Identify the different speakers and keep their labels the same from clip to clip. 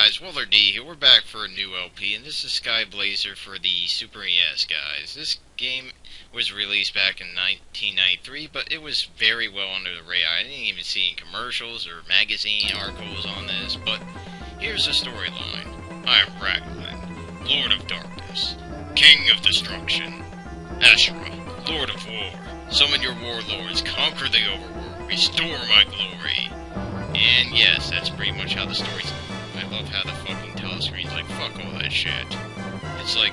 Speaker 1: guys, Waller D here. We're back for a new LP, and this is Skyblazer for the Super NES, guys. This game was released back in 1993, but it was very well under the radar. I didn't even see any commercials or magazine articles on this, but here's the storyline. I am Raglan, Lord of Darkness, King of Destruction, Ashura, Lord of War. Summon your warlords, conquer the overworld, restore my glory. And yes, that's pretty much how the story's... I love how the fucking telescreen's like, fuck all that shit. It's like,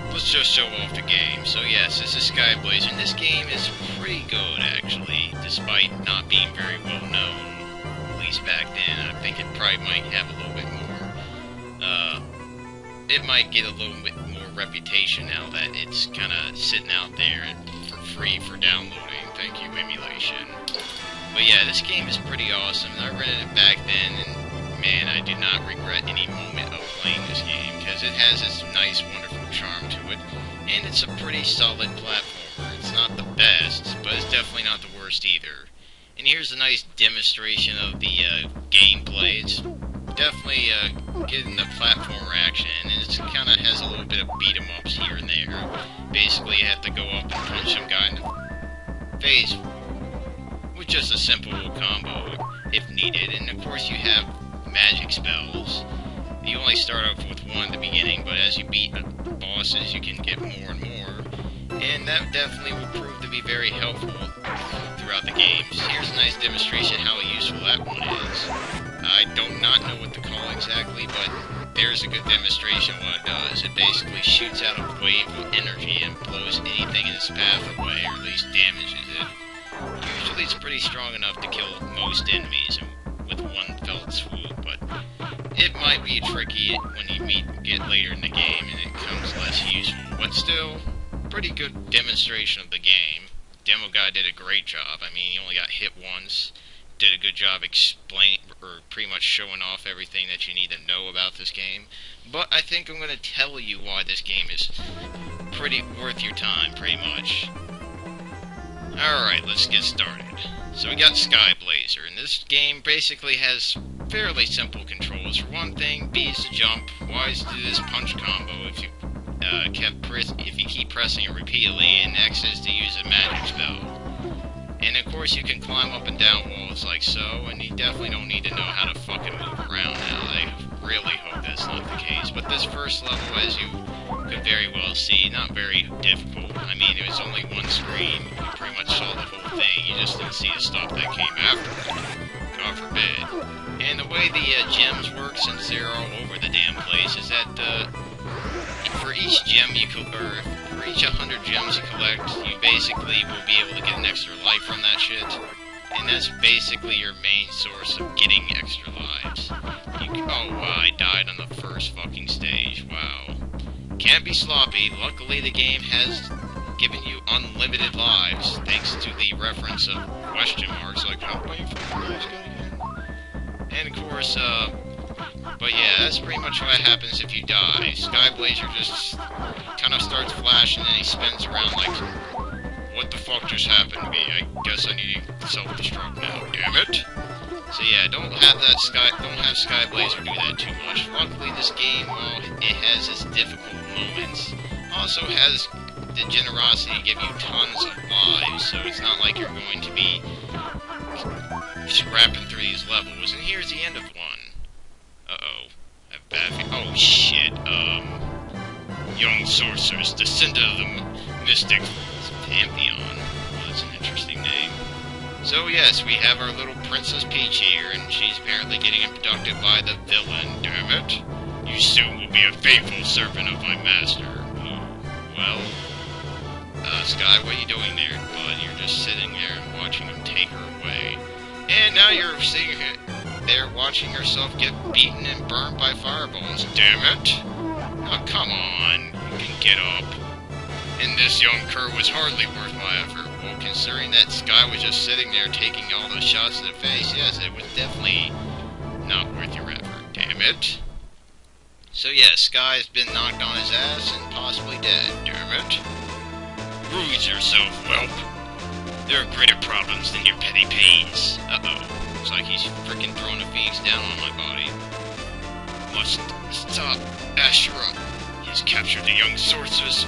Speaker 1: let's just show off the game. So yes, this is Skyblazer, and this game is pretty good, actually, despite not being very well known, at least back then. I think it probably might have a little bit more, it might get a little bit more reputation now that it's kind of sitting out there for free for downloading. Thank you, emulation. But yeah, this game is pretty awesome. I rented it back then, and man, I do not regret any moment of playing this game, because it has this nice, wonderful charm to it, and it's a pretty solid platformer. It's not the best, but it's definitely not the worst either. And here's a nice demonstration of the gameplay. It's definitely getting the platformer action, and it kind of has a little bit of beat-em-ups here and there. Basically, you have to go up and punch some guy in the face with just a simple combo, if needed. And of course you have magic spells. You only start off with one at the beginning, but as you beat bosses you can get more and more. And that definitely will prove to be very helpful throughout the games. Here's a nice demonstration how useful that one is. I do not know what to call exactly, but there's a good demonstration of what it does. It basically shoots out a wave of energy and blows anything in its path away, or at least damages it. Usually it's pretty strong enough to kill most enemies with one fell swoop, but it might be tricky when you get later in the game and it becomes less useful. But still, pretty good demonstration of the game. Demo guy did a great job. I mean, he only got hit once. Did a good job explaining, or pretty much showing off everything that you need to know about this game. But I think I'm going to tell you why this game is pretty worth your time, pretty much. Alright, let's get started. So we got Skyblazer, and this game basically has fairly simple controls. For one thing, B is to jump, Y is to do this punch combo if you keep pressing it repeatedly, and X is to use a magic spell. And of course you can climb up and down walls like so, and you definitely don't need to know how to fucking move around now. I really hope that's not the case. But this first level, as you could very well see, not very difficult. I mean, it was only one screen. You pretty much saw the whole thing. You just didn't see the stuff that came after it. God forbid. And the way the gems work, since they're all over the damn place, is that for each gem for each 100 gems you collect, you basically will be able to get an extra life from that shit. And that's basically your main source of getting extra lives. Oh wow, I died on the first fucking stage. Wow. Can't be sloppy. Luckily the game has given you unlimited lives, thanks to the reference of question marks, like, I'm waiting for the lives again. And of course, but yeah, that's pretty much what happens if you die. Skyblazer just kind of starts flashing and he spins around like, what the fuck just happened to me? I guess I need to self-destruct now, damn it! So yeah, don't have Skyblazer do that too much. Luckily this game, while it has its difficult moments, also has the generosity to give you tons of lives, so it's not like you're going to be scrapping through these levels. And here's the end of one. Uh-oh. I have bad oh shit, young Sorceress, descendant of the mystic Pantheon. Well, that's an interesting name. So yes, we have our little Princess Peach here, and she's apparently getting abducted by the villain, damn it. You soon will be a faithful servant of my master. Oh, well, Sky, what are you doing there, bud? You're just sitting there and watching him take her away. And now you're sitting there watching yourself get beaten and burned by fireballs, damn it. Oh, come on, you can get up. And this young cur was hardly worth my effort. Well, considering that Sky was just sitting there taking all those shots to the face, yes, it was definitely not worth your effort, damn it. So yeah, Sky's been knocked on his ass and possibly dead, damn it. Bruise yourself, whelp. There are greater problems than your petty pains. Uh-oh. Looks like he's freaking throwing a phoenix down on my body. must stop Ashura. He has captured the young Sorceress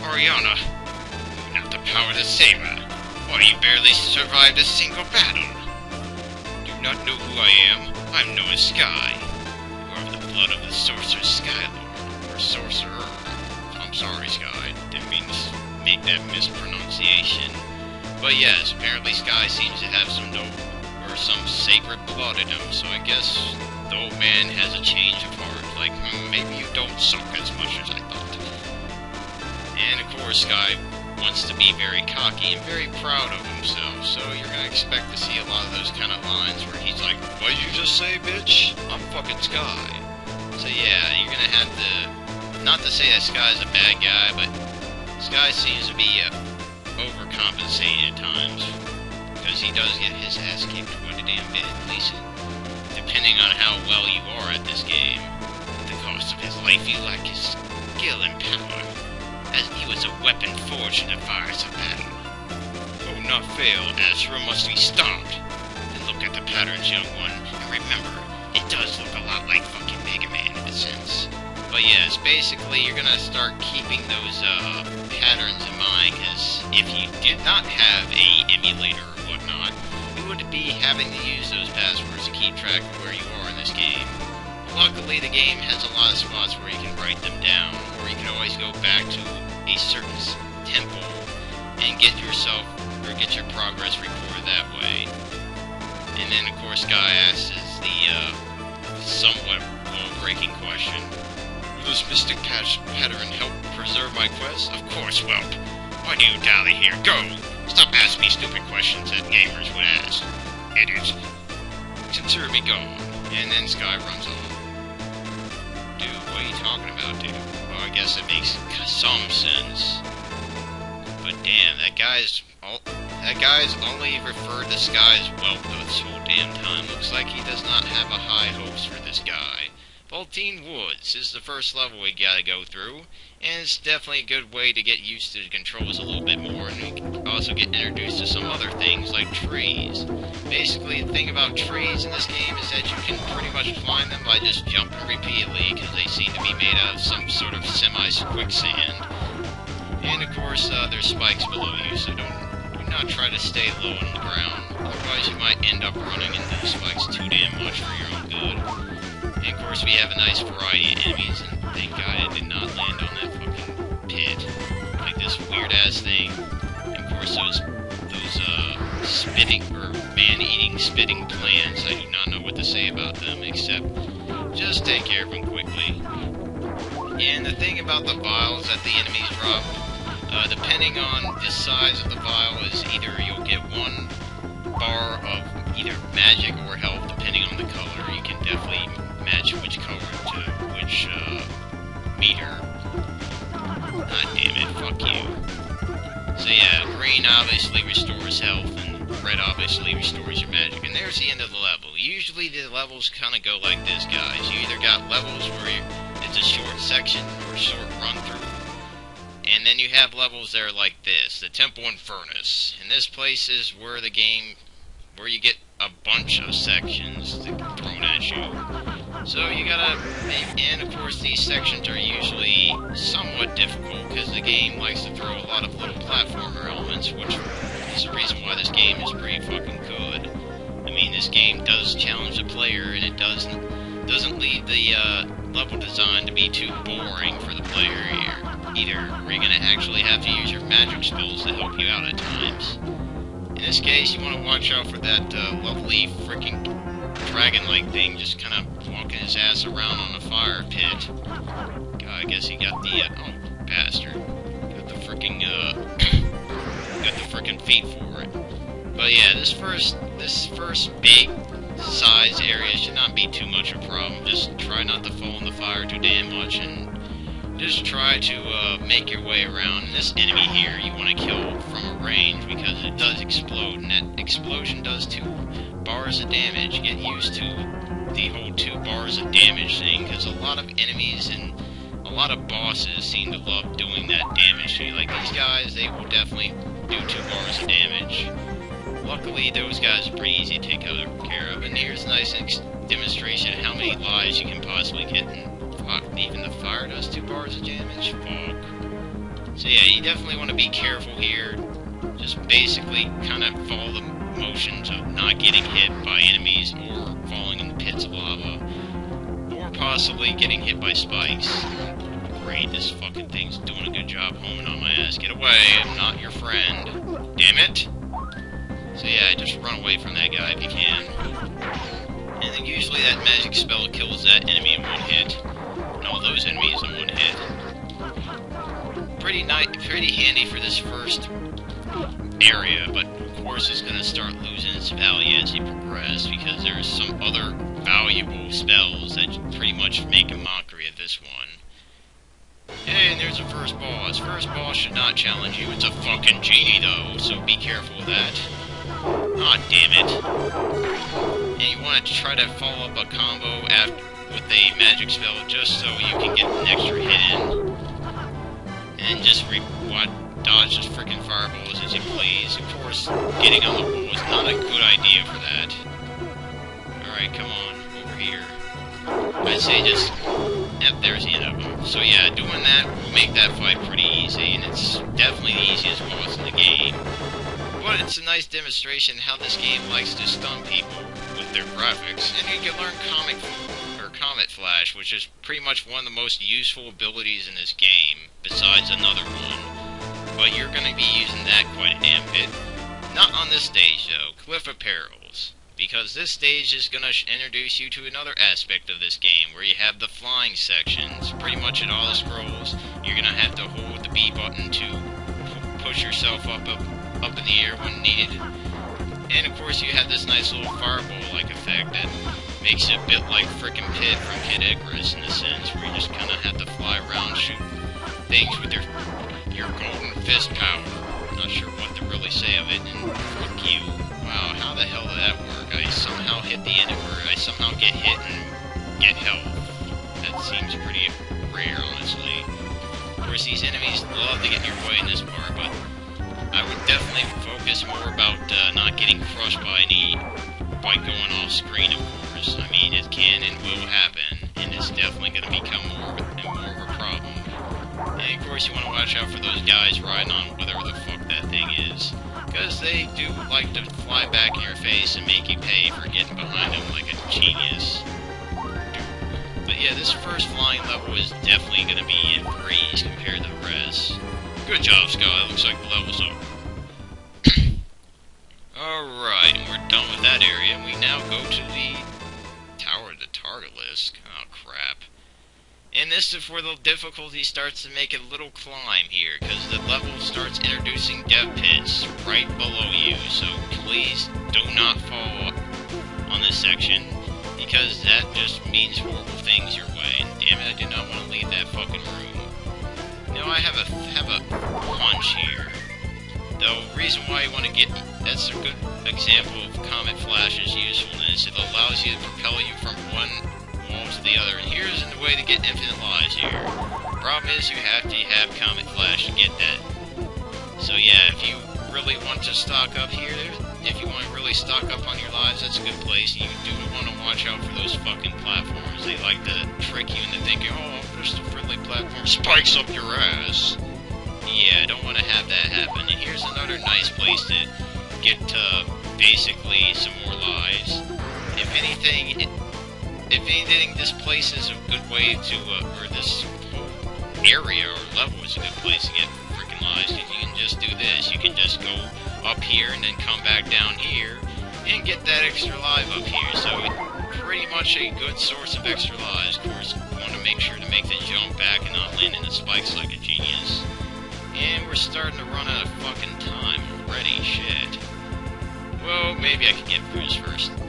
Speaker 1: Arianna. You have the power to save her. Why, you barely survived a single battle. Do you not know who I am? I'm known as Sky. You are of the blood of the Sorceress Skylord, or Sorcerer. I'm sorry, Sky. Didn't mean to make that mispronunciation. But yes, apparently Sky seems to have some sacred blood in him, so I guess the old man has a change of heart. Like, maybe you don't suck as much as I thought. And of course, Sky wants to be very cocky and very proud of himself, so you're gonna expect to see a lot of those kind of lines where he's like, "What'd you just say, bitch? I'm fucking Sky." So yeah, you're gonna have to, not to say that Sky's a bad guy, but Sky seems to be overcompensating at times, because he does get his ass kicked quite a damn bit, at least depending on how well you are at this game. At the cost of his life, he lacked his skill and power, as he was a weapon forged in the fires of battle. Oh, not fail, Ashura must be stopped. And look at the patterns, young one, and remember, it does look a lot like fucking Mega Man in a sense. But yes, basically, you're gonna start keeping those patterns in mind, because if you did not have a emulator or whatnot, you would be having to use those passwords to keep track of where you are in this game. Luckily, the game has a lot of spots where you can write them down, or you can always go back to a certain temple and get your progress report that way. And then, of course, Guy asks the somewhat wall-breaking question: will this mystic pattern help preserve my quest? Of course, whelp. Why do you dally here? Go! Stop asking me stupid questions that gamers would ask. Idiot. Consider me gone. And then Sky runs off. Dude, what are you talking about, dude? Well, I guess it makes some sense. But damn, that guy's only referred to Sky as whelp this whole damn time. Looks like he does not have a high hopes for this guy. Voltine Woods is the first level we gotta go through, and it's definitely a good way to get used to the controls a little bit more, and we can also get introduced to some other things like trees. Basically, the thing about trees in this game is that you can pretty much find them by just jumping repeatedly, because they seem to be made out of some sort of semi-quicksand. And of course, there's spikes below you, so do not try to stay low on the ground, otherwise you might end up running into the spikes too damn much for your own good. And of course we have a nice variety of enemies, and thank God it did not land on that fucking pit. Like this weird ass thing. And of course those spitting, or man-eating spitting plants, I do not know what to say about them, except just take care of them quickly. And the thing about the vials that the enemies drop, depending on the size of the vial, is either you'll get one bar of either magic or health, depending on the color. You can definitely match which color to which meter. Ah, damn it, fuck you. So yeah, green obviously restores health, and red obviously restores your magic. And there's the end of the level. Usually the levels kind of go like this, guys. You either got levels where it's a short section or a short run-through, and then you have levels that are like this, the Temple and Furnace. And this place is where you get a bunch of sections thrown at you. So you gotta, and of course these sections are usually somewhat difficult, because the game likes to throw a lot of little platformer elements, which is the reason why this game is pretty fucking good. I mean, this game does challenge the player, and it doesn't leave the level design to be too boring for the player here. Either where you're gonna actually have to use your magic spells to help you out at times. In this case, you want to watch out for that lovely freaking dragon-like thing just kind of walking his ass around on a fire pit. I guess he got the, oh, bastard. Got the freaking feet for it. But yeah, this first big size area should not be too much of a problem. Just try not to fall in the fire too damn much, and just try to make your way around. And this enemy here you want to kill from a range, because it does explode, and that explosion does 2 bars of damage. Get used to the whole 2 bars of damage thing, because a lot of enemies and a lot of bosses seem to love doing that damage to you. Like these guys, they will definitely do 2 bars of damage. luckily, those guys are pretty easy to take care of. And here's a nice demonstration of how many lives you can possibly get. And fuck, even the fire does 2 bars of damage? Fuck. So yeah, you definitely want to be careful here. Just basically kind of follow the motions of not getting hit by enemies or falling in the pits of lava. Or possibly getting hit by spikes. Great, this fucking thing's doing a good job homing on my ass. Get away, I'm not your friend. Damn it! So yeah, just run away from that guy if you can. And then usually that magic spell kills that enemy in 1 hit. And all those enemies in 1 hit. Pretty handy for this first area, but of course it's gonna start losing its value as you progress, because there's some other valuable spells that pretty much make a mockery of this one. Hey, and there's the first boss. First boss should not challenge you. It's a fucking genie, though, so be careful of that. Aw, damn it. And you want to try to follow up a combo with a magic spell just so you can get an extra hit in. And just dodge just freaking fireballs as you please. Of course, getting on the wall is not a good idea for that. Alright, come on, over here. I'd say just... Yep, there's the end of them. So yeah, doing that will make that fight pretty easy, and it's definitely the easiest boss in the game. But it's a nice demonstration how this game likes to stun people with their graphics, and you can learn Comet Flash, which is pretty much one of the most useful abilities in this game, besides another one. But you're going to be using that quite a damn bit. Not on this stage though, Cliff Apparels. Because this stage is going to introduce you to another aspect of this game, where you have the flying sections. Pretty much at all the scrolls, you're going to have to hold the B button to push yourself up in the air when needed. And of course you have this nice little fireball-like effect that makes it a bit like frickin' Pit from Kid Icarus in a sense, where you just kind of have to fly around, shoot things with your golden fist power. Not sure what to really say of it, and fuck you. Wow, how the hell did that work? I somehow hit the end of her. I somehow get hit and get health. That seems pretty rare, honestly. Of course, these enemies love to get in your way in this part, but I would definitely focus more about not getting crushed by going off screen, of course. I mean, it can and will happen, and it's definitely going to become more and more of a problem. And of course, you want to watch out for those guys riding on whatever the fuck that thing is, because they do like to fly back in your face and make you pay for getting behind them like a genius. But yeah, this first flying level is definitely going to be a breeze compared to the rest. Good job, Sky. Looks like the level's over. Alright, and we're done with that area, and we now go to the Tower of the Tartalisk. Oh, crap. And this is where the difficulty starts to make a little climb here, because the level starts introducing death pits right below you, so please do not fall on this section, because that just means horrible things your way. And damn it, I do not want to leave that fucking room. Now, I have a hunch here. Though, reason why you want to that's a good example of Comet Flash's usefulness. It allows you to propel you from one wall to the other, and here's the way to get infinite lives here. Problem is, you have to have Comet Flash to get that. So yeah, if you really want to stock up here, if you want to really stock up on your lives, that's a good place. You do want to watch out for those fucking platforms. They like to trick you into thinking, oh, just a friendly platform spikes up your ass. Yeah, I don't want to have that happen. And here's another nice place to get basically some more lives. If anything, this place is a good way to, or this whole area or level is a good place to get freaking lives. Because you can just do this. You can just go up here and then come back down here and get that extra life up here. So pretty much a good source of extra lives. Of course, you want to make sure to make the jump back and not land in the spikes like a genius. And we're starting to run out of fucking time already, shit. Well, maybe I could get through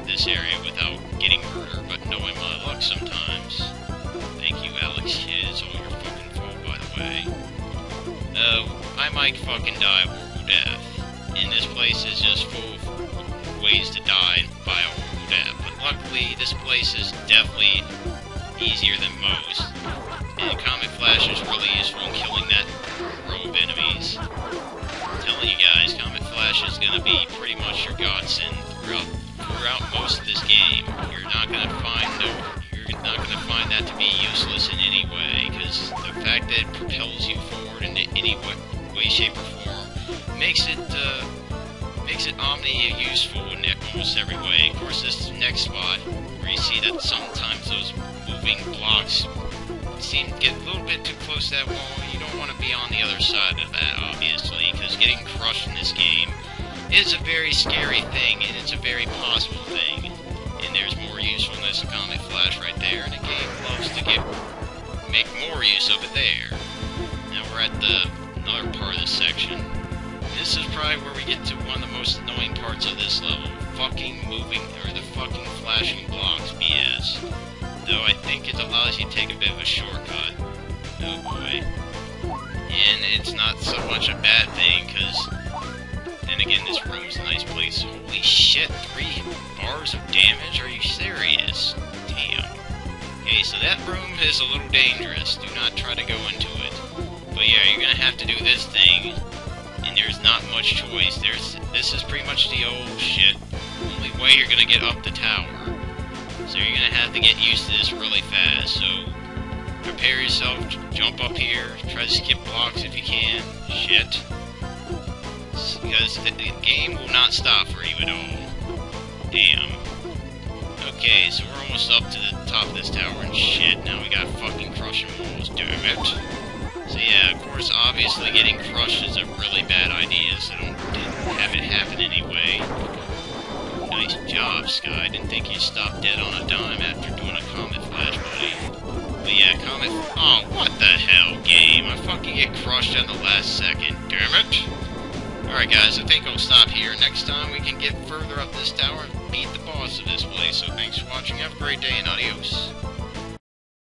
Speaker 1: this area without getting murdered, but knowing my luck sometimes. Thank you, Alex Kidd. It's all your fucking fault, by the way. I might fucking die a horrible death. And this place is just full of ways to die by a horrible death. But luckily, this place is definitely easier than most. And Comet Flash is really useful in killing that row of enemies. I'm telling you guys, Comet Flash is gonna be pretty much your godsend throughout most of this game. You're not gonna find that to be useless in any way, because the fact that it propels you forward in any way, shape, or form makes it omni useful in almost every way. Of course, this next spot where you see that sometimes those moving blocks seem to get a little bit too close to that wall. You don't want to be on the other side of that, obviously, because getting crushed in this game is a very scary thing, and it's a very possible thing. And there's more usefulness of Comet Flash right there, and the game loves to make more use of it there. Now we're at another part of this section. This is probably where we get to one of the most annoying parts of this level. The fucking flashing blocks BS. Though I think it allows you to take a bit of a shortcut. Oh boy. And it's not so much a bad thing, because then again, this room's a nice place. Holy shit, 3 bars of damage? Are you serious? Damn. Okay, so that room is a little dangerous. Do not try to go into it. But yeah, you're gonna have to do this thing, and there's not much choice. This is pretty much the old shit. Only way you're gonna get up the tower. So you're gonna have to get used to this really fast. So prepare yourself, jump up here, try to skip blocks if you can. Shit. Because the game will not stop for you at all. Damn. Okay, so we're almost up to the top of this tower, and shit, now we got fucking crushing walls, damn it. So yeah, of course, obviously getting crushed is a really bad idea, so didn't have it happen anyway. Nice job, Sky. Didn't think you'd stop dead on a dime after doing a Comet Flash, buddy. But yeah, oh, what the hell, game? I fucking get crushed in the last second, damn it. Alright guys, I think I'll stop here. Next time we can get further up this tower and beat the boss of this place. So thanks for watching, have a great day, and adios.